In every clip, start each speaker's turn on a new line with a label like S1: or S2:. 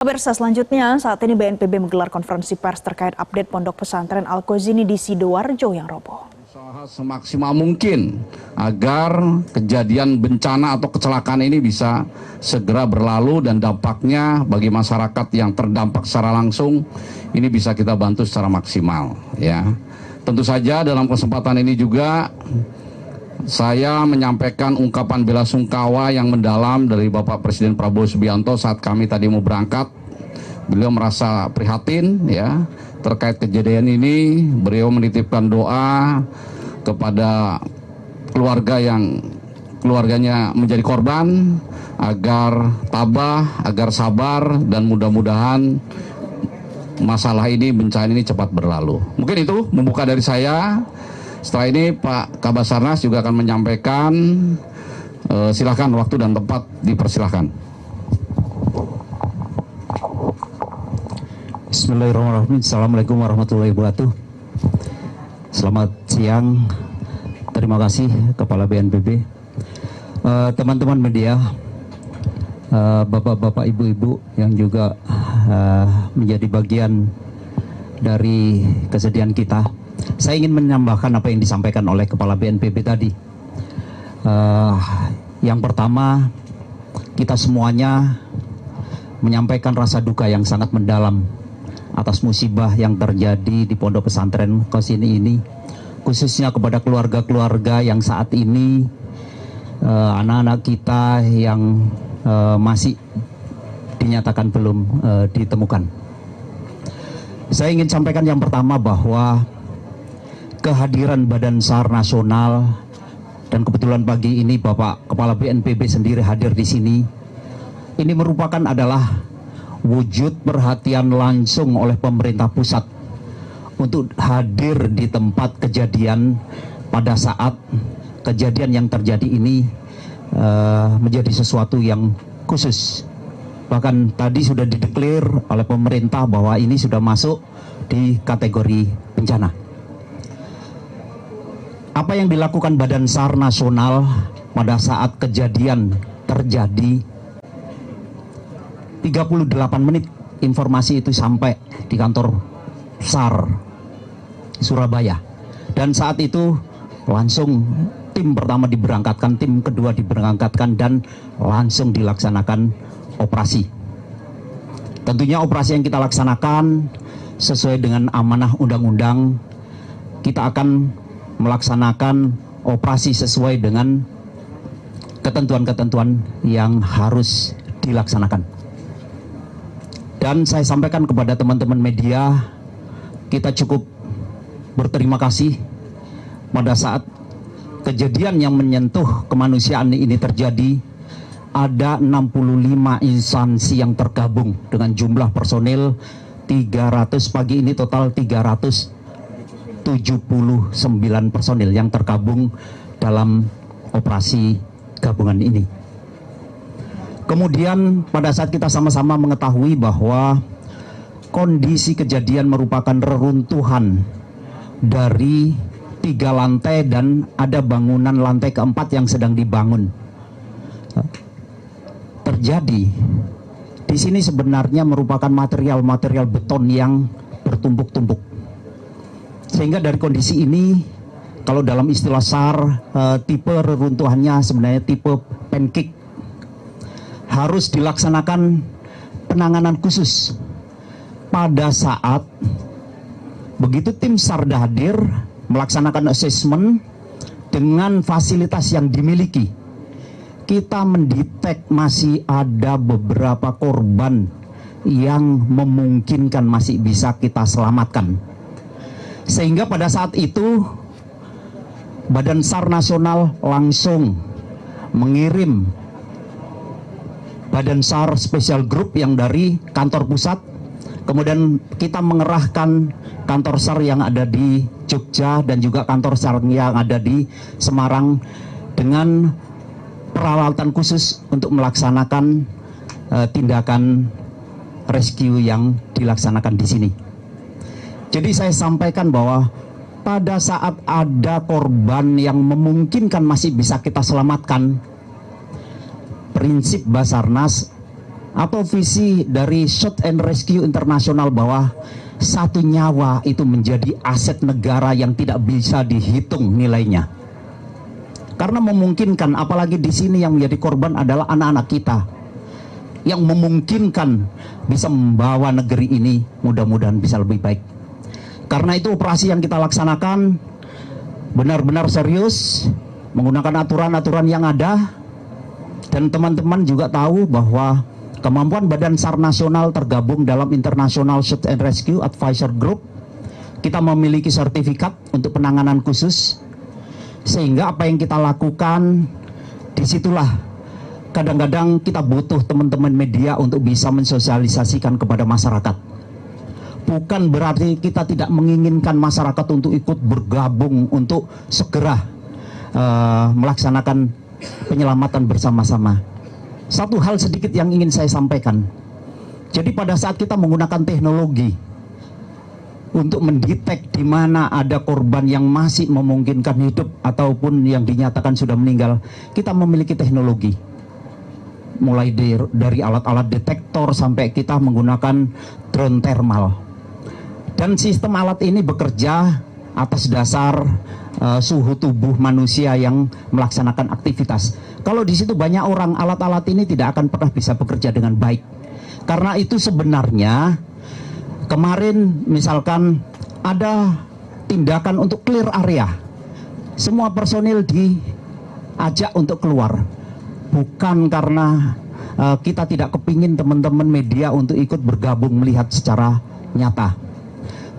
S1: Pemirsa, selanjutnya saat ini BNPB menggelar konferensi pers terkait update Pondok Pesantren Al-Qazini di Sidoarjo yang roboh.
S2: Usaha semaksimal mungkin agar kejadian bencana atau kecelakaan ini bisa segera berlalu dan dampaknya bagi masyarakat yang terdampak secara langsung ini bisa kita bantu secara maksimal, ya. Tentu saja dalam kesempatan ini juga saya menyampaikan ungkapan bela sungkawa yang mendalam dari Bapak Presiden Prabowo Subianto saat kami tadi mau berangkat. Beliau merasa prihatin, ya, terkait kejadian ini. Beliau menitipkan doa kepada keluarga yang keluarganya menjadi korban agar tabah, agar sabar, dan mudah-mudahan masalah ini, bencana ini cepat berlalu. Mungkin itu membuka dari saya. Setelah ini Pak Kabasarnas juga akan menyampaikan. Silahkan, waktu dan tempat dipersilahkan.
S3: Bismillahirrahmanirrahim. Assalamualaikum warahmatullahi wabarakatuh. Selamat siang. Terima kasih Kepala BNPB, teman-teman media, bapak-bapak, ibu-ibu yang juga menjadi bagian dari kesedihan kita. Saya ingin menambahkan apa yang disampaikan oleh Kepala BNPB tadi. Yang pertama, kita semuanya menyampaikan rasa duka yang sangat mendalam atas musibah yang terjadi di Pondok Pesantren Al-Qazini ini, khususnya kepada keluarga-keluarga yang saat ini anak-anak kita yang masih dinyatakan belum ditemukan. Saya ingin sampaikan yang pertama bahwa kehadiran Badan SAR Nasional, dan kebetulan pagi ini Bapak Kepala BNPB sendiri hadir di sini, ini merupakan adalah wujud perhatian langsung oleh pemerintah pusat untuk hadir di tempat kejadian pada saat kejadian yang terjadi ini menjadi sesuatu yang khusus. Bahkan tadi sudah dideklar oleh pemerintah bahwa ini sudah masuk di kategori bencana. Apa yang dilakukan Badan SAR Nasional pada saat kejadian terjadi, 38 menit informasi itu sampai di kantor SAR Surabaya. Dan saat itu langsung tim pertama diberangkatkan, tim kedua diberangkatkan, dan langsung dilaksanakan operasi. Tentunya operasi yang kita laksanakan sesuai dengan amanah undang-undang. Kita akan melaksanakan operasi sesuai dengan ketentuan-ketentuan yang harus dilaksanakan. Dan saya sampaikan kepada teman-teman media, kita cukup berterima kasih pada saat kejadian yang menyentuh kemanusiaan ini terjadi. Ada 65 instansi yang tergabung dengan jumlah personil 300, pagi ini total 379 personil yang tergabung dalam operasi gabungan ini. Kemudian pada saat kita sama-sama mengetahui bahwa kondisi kejadian merupakan reruntuhan dari 3 lantai dan ada bangunan lantai keempat yang sedang dibangun. Terjadi di sini sebenarnya merupakan material-material beton yang bertumpuk-tumpuk. Sehingga dari kondisi ini, kalau dalam istilah SAR, tipe reruntuhannya sebenarnya tipe pancake. Harus dilaksanakan penanganan khusus. Pada saat begitu tim SAR hadir melaksanakan asesmen dengan fasilitas yang dimiliki, kita mendetek masih ada beberapa korban yang memungkinkan masih bisa kita selamatkan. Sehingga pada saat itu Badan SAR Nasional langsung mengirim Badan SAR Special Group yang dari kantor pusat. Kemudian kita mengerahkan kantor SAR yang ada di Jogja dan juga kantor SAR yang ada di Semarang dengan peralatan khusus untuk melaksanakan tindakan rescue yang dilaksanakan di sini. Jadi saya sampaikan bahwa pada saat ada korban yang memungkinkan masih bisa kita selamatkan, prinsip Basarnas atau visi dari Search and Rescue Internasional bahwa satu nyawa itu menjadi aset negara yang tidak bisa dihitung nilainya. Karena memungkinkan, apalagi di sini yang menjadi korban adalah anak-anak kita, yang memungkinkan bisa membawa negeri ini mudah-mudahan bisa lebih baik. Karena itu operasi yang kita laksanakan benar-benar serius, menggunakan aturan-aturan yang ada, dan teman-teman juga tahu bahwa kemampuan Badan SAR Nasional tergabung dalam International Search and Rescue Advisor Group. Kita memiliki sertifikat untuk penanganan khusus, sehingga apa yang kita lakukan disitulah kadang-kadang kita butuh teman-teman media untuk bisa mensosialisasikan kepada masyarakat. Bukan berarti kita tidak menginginkan masyarakat untuk ikut bergabung untuk segera melaksanakan penyelamatan bersama-sama. Satu hal sedikit yang ingin saya sampaikan. Jadi pada saat kita menggunakan teknologi untuk mendetek di mana ada korban yang masih memungkinkan hidup ataupun yang dinyatakan sudah meninggal, kita memiliki teknologi. Mulai dari alat-alat detektor sampai kita menggunakan drone thermal. Dan sistem alat ini bekerja atas dasar suhu tubuh manusia yang melaksanakan aktivitas. Kalau di situ banyak orang, alat-alat ini tidak akan pernah bisa bekerja dengan baik. Karena itu sebenarnya kemarin misalkan ada tindakan untuk clear area, semua personil diajak untuk keluar. Bukan karena kita tidak kepingin teman-teman media untuk ikut bergabung melihat secara nyata.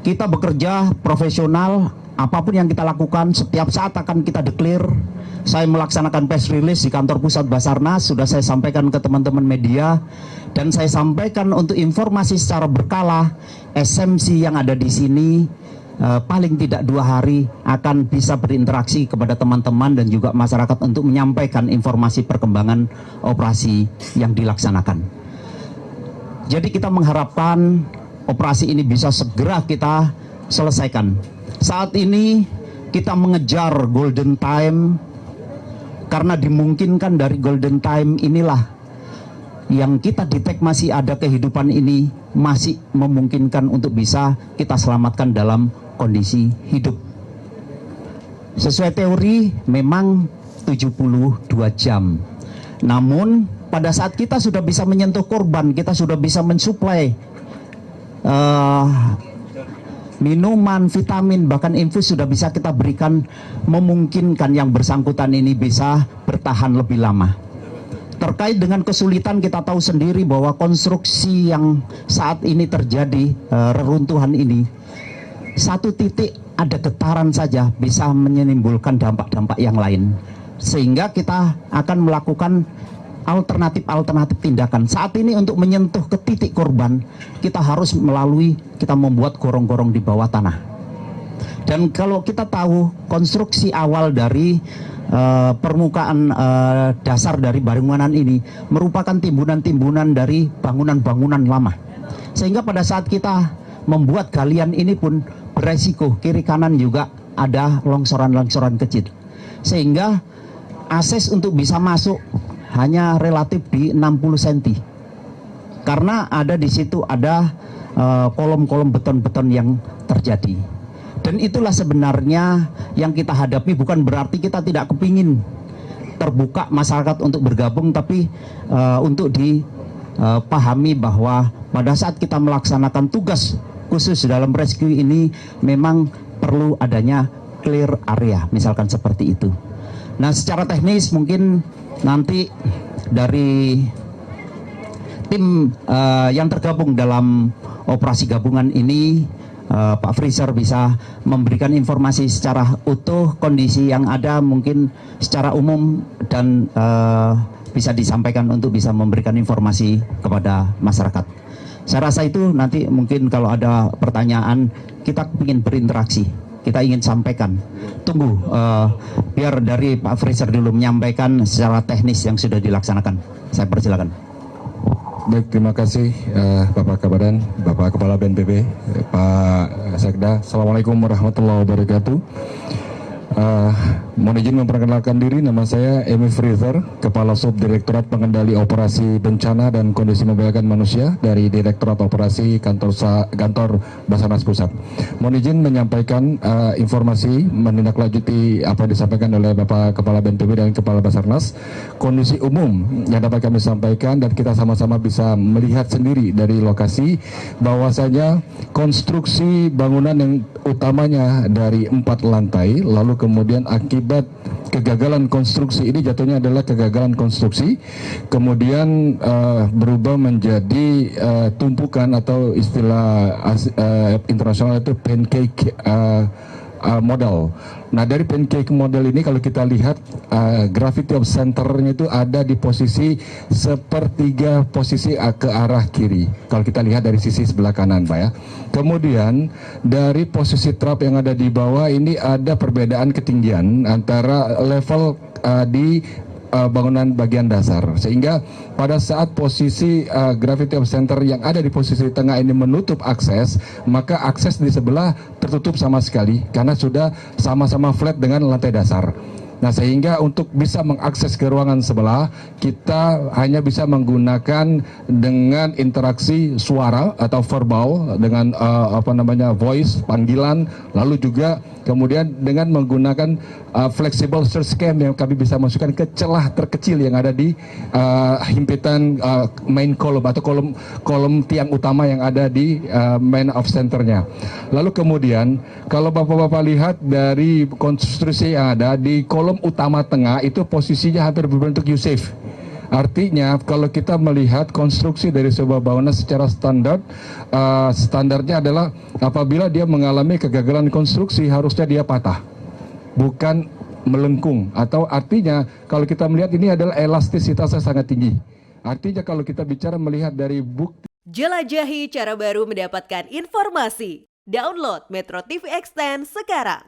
S3: Kita bekerja profesional, apapun yang kita lakukan setiap saat akan kita declare. Saya melaksanakan press release di kantor pusat Basarnas, sudah saya sampaikan ke teman-teman media, dan saya sampaikan untuk informasi secara berkala. SMC yang ada di sini paling tidak 2 hari akan bisa berinteraksi kepada teman-teman dan juga masyarakat untuk menyampaikan informasi perkembangan operasi yang dilaksanakan. Jadi kita mengharapkan operasi ini bisa segera kita selesaikan. Saat ini kita mengejar golden time, karena dimungkinkan dari golden time inilah yang kita detek masih ada kehidupan ini, masih memungkinkan untuk bisa kita selamatkan dalam kondisi hidup. Sesuai teori memang 72 jam. Namun pada saat kita sudah bisa menyentuh korban, kita sudah bisa mensuplai minuman, vitamin, bahkan infus sudah bisa kita berikan, memungkinkan yang bersangkutan ini bisa bertahan lebih lama. Terkait dengan kesulitan, kita tahu sendiri bahwa konstruksi yang saat ini terjadi, reruntuhan ini, satu titik ada getaran saja bisa menimbulkan dampak-dampak yang lain. Sehingga kita akan melakukan alternatif tindakan. Saat ini untuk menyentuh ke titik korban, kita harus kita membuat gorong-gorong di bawah tanah. Dan kalau kita tahu konstruksi awal dari permukaan dasar dari bangunan ini merupakan timbunan-timbunan dari bangunan-bangunan lama. Sehingga pada saat kita membuat galian ini pun beresiko kiri kanan juga ada longsoran-longsoran kecil. Sehingga akses untuk bisa masuk hanya relatif di 60 cm. Karena ada di situ ada kolom-kolom beton-beton yang terjadi. Dan itulah sebenarnya yang kita hadapi, bukan berarti kita tidak kepingin terbuka masyarakat untuk bergabung, tapi untuk dipahami bahwa pada saat kita melaksanakan tugas khusus dalam rescue ini memang perlu adanya clear area, misalkan seperti itu. Nah, secara teknis mungkin nanti dari tim yang tergabung dalam operasi gabungan ini, Pak Freezer bisa memberikan informasi secara utuh kondisi yang ada mungkin secara umum dan bisa disampaikan untuk bisa memberikan informasi kepada masyarakat. Saya rasa itu nanti mungkin kalau ada pertanyaan kita ingin berinteraksi, kita ingin sampaikan. Tunggu biar dari Pak Freezer dulu menyampaikan secara teknis yang sudah dilaksanakan. Saya persilakan.
S4: Baik, terima kasih Bapak Kabadan, Bapak Kepala BNPB, Pak Sekda. Assalamualaikum warahmatullahi wabarakatuh. Mohon izin memperkenalkan diri, nama saya Emi Freezer, Kepala Subdirektorat Pengendali Operasi Bencana dan Kondisi Membahayakan Manusia dari Direktorat Operasi Kantor Basarnas Pusat. Mohon izin menyampaikan informasi menindaklanjuti apa yang disampaikan oleh Bapak Kepala BNPB dan Kepala Basarnas. Kondisi umum yang dapat kami sampaikan dan kita sama-sama bisa melihat sendiri dari lokasi bahwasanya konstruksi bangunan yang utamanya dari 4 lantai, lalu kemudian akibat kegagalan konstruksi ini jatuhnya adalah kegagalan konstruksi, kemudian berubah menjadi tumpukan atau istilah internasional itu pancake model. Nah, dari pancake model ini kalau kita lihat gravity of center-nya itu ada di posisi sepertiga posisi ke arah kiri. Kalau kita lihat dari sisi sebelah kanan, Pak ya. Kemudian dari posisi trap yang ada di bawah ini ada perbedaan ketinggian antara level di bangunan bagian dasar, sehingga pada saat posisi gravity of center yang ada di posisi tengah ini menutup akses, maka akses di sebelah tertutup sama sekali karena sudah sama-sama flat dengan lantai dasar. Nah, sehingga untuk bisa mengakses ke ruangan sebelah, kita hanya bisa menggunakan dengan interaksi suara atau verbal dengan voice, panggilan, lalu juga kemudian dengan menggunakan flexible search cam yang kami bisa masukkan ke celah terkecil yang ada di himpitan main column atau kolom tiang utama yang ada di main of centernya. Lalu kemudian kalau Bapak-Bapak lihat dari konstruksi yang ada di kolom utama tengah itu posisinya hampir berbentuk U-shape. Artinya kalau kita melihat konstruksi dari sebuah bangunan secara standar, standarnya adalah apabila dia mengalami kegagalan konstruksi harusnya dia patah, bukan melengkung. Atau artinya kalau kita melihat ini adalah elastisitasnya sangat tinggi. Artinya kalau kita bicara melihat dari bukti.
S5: Jelajahi cara baru mendapatkan informasi. Download Metro TV Extend sekarang.